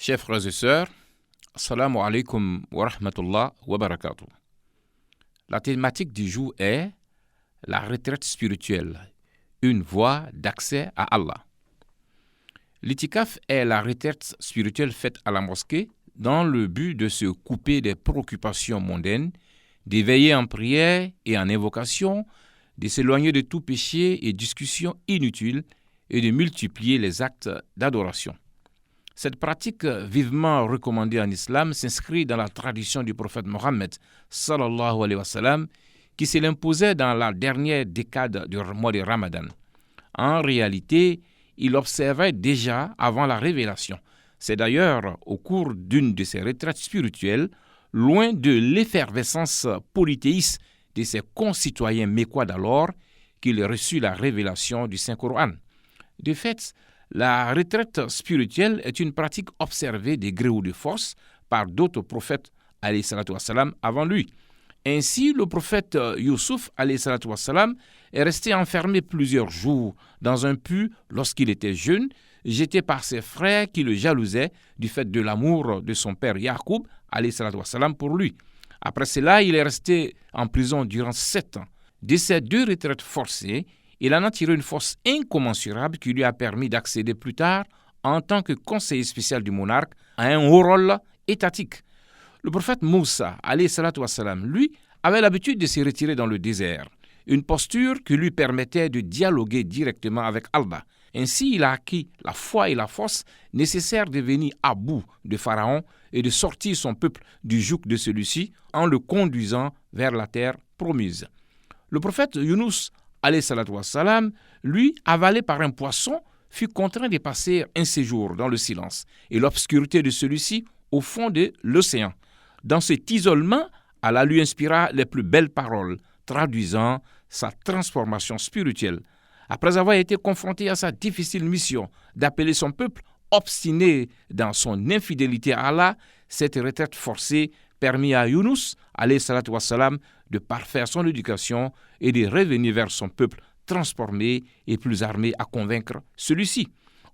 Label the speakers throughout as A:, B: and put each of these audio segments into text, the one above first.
A: Chers frères et sœurs, Assalamu alaikum wa rahmatullah wa barakatuh. La thématique du jour est la retraite spirituelle, une voie d'accès à Allah. L'itikaf est la retraite spirituelle faite à la mosquée dans le but de se couper des préoccupations mondaines, d'éveiller en prière et en invocation, de s'éloigner de tout péché et discussions inutiles et de multiplier les actes d'adoration. Cette pratique vivement recommandée en islam s'inscrit dans la tradition du prophète Mohammed sallallahu alayhi wa sallam qui se l'imposait dans la dernière décade du mois de Ramadan. En réalité, il observait déjà avant la révélation. C'est d'ailleurs au cours d'une de ses retraites spirituelles, loin de l'effervescence polythéiste de ses concitoyens mécois d'alors, qu'il reçut la révélation du Saint-Coran. De fait, la retraite spirituelle est une pratique observée de gré ou de force par d'autres prophètes alayhi salatu wassalam, avant lui. Ainsi, le prophète Youssouf alayhi salatu wassalam, est resté enfermé plusieurs jours dans un puits lorsqu'il était jeune, jeté par ses frères qui le jalousaient du fait de l'amour de son père Yacoub alayhi salatu wassalam, pour lui. Après cela, il est resté en prison durant 7 ans. De ces 2 retraites forcées, il en a tiré une force incommensurable qui lui a permis d'accéder plus tard, en tant que conseiller spécial du monarque, à un haut rôle étatique. Le prophète Moussa, alayhi salatu wassalam, lui, avait l'habitude de se retirer dans le désert, une posture qui lui permettait de dialoguer directement avec Allah. Ainsi, il a acquis la foi et la force nécessaires de venir à bout de Pharaon et de sortir son peuple du joug de celui-ci en le conduisant vers la terre promise. Le prophète Yunus, alayhi salatu wassalam, lui, avalé par un poisson, fut contraint de passer un séjour dans le silence et l'obscurité de celui-ci au fond de l'océan. Dans cet isolement, Allah lui inspira les plus belles paroles, traduisant sa transformation spirituelle. Après avoir été confronté à sa difficile mission d'appeler son peuple obstiné dans son infidélité à Allah, cette retraite forcée permit à Yunus, alayhi salatu wassalam, de parfaire son éducation et de revenir vers son peuple transformé et plus armé à convaincre celui-ci.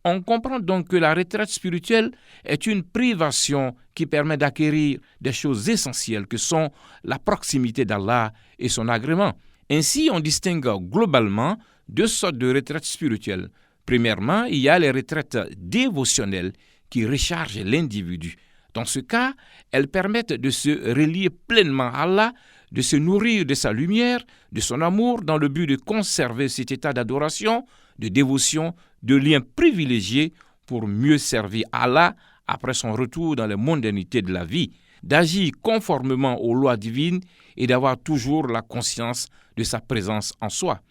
A: On comprend donc que la retraite spirituelle est une privation qui permet d'acquérir des choses essentielles que sont la proximité d'Allah et son agrément. Ainsi, on distingue globalement 2 sortes de retraites spirituelles. Premièrement, il y a les retraites dévotionnelles qui rechargent l'individu. Dans ce cas, elles permettent de se relier pleinement à Allah, de se nourrir de sa lumière, de son amour, dans le but de conserver cet état d'adoration, de dévotion, de lien privilégié pour mieux servir Allah après son retour dans les mondanités de la vie, d'agir conformément aux lois divines et d'avoir toujours la conscience de sa présence en soi.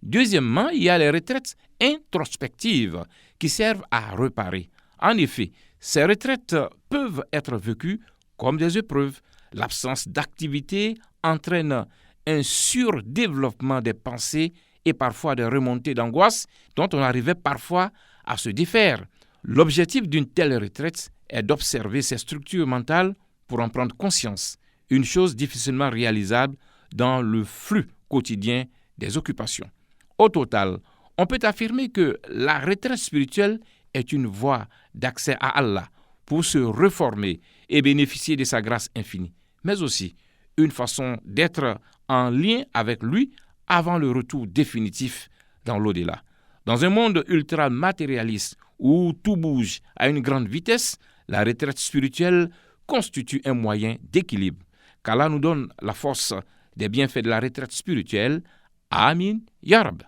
A: Deuxièmement, il y a les retraites introspectives qui servent à réparer. En effet, ces retraites peuvent être vécues comme des épreuves. L'absence d'activité entraîne un surdéveloppement des pensées et parfois des remontées d'angoisse dont on arrivait parfois à se défaire. L'objectif d'une telle retraite est d'observer ces structures mentales pour en prendre conscience, une chose difficilement réalisable dans le flux quotidien des occupations. Au total, on peut affirmer que la retraite spirituelle est une voie d'accès à Allah pour se reformer et bénéficier de sa grâce infinie, mais aussi une façon d'être en lien avec lui avant le retour définitif dans l'au-delà. Dans un monde ultra-matérialiste où tout bouge à une grande vitesse, la retraite spirituelle constitue un moyen d'équilibre. Qu'Allah nous donne la force des bienfaits de la retraite spirituelle. Amin, Ya Rab.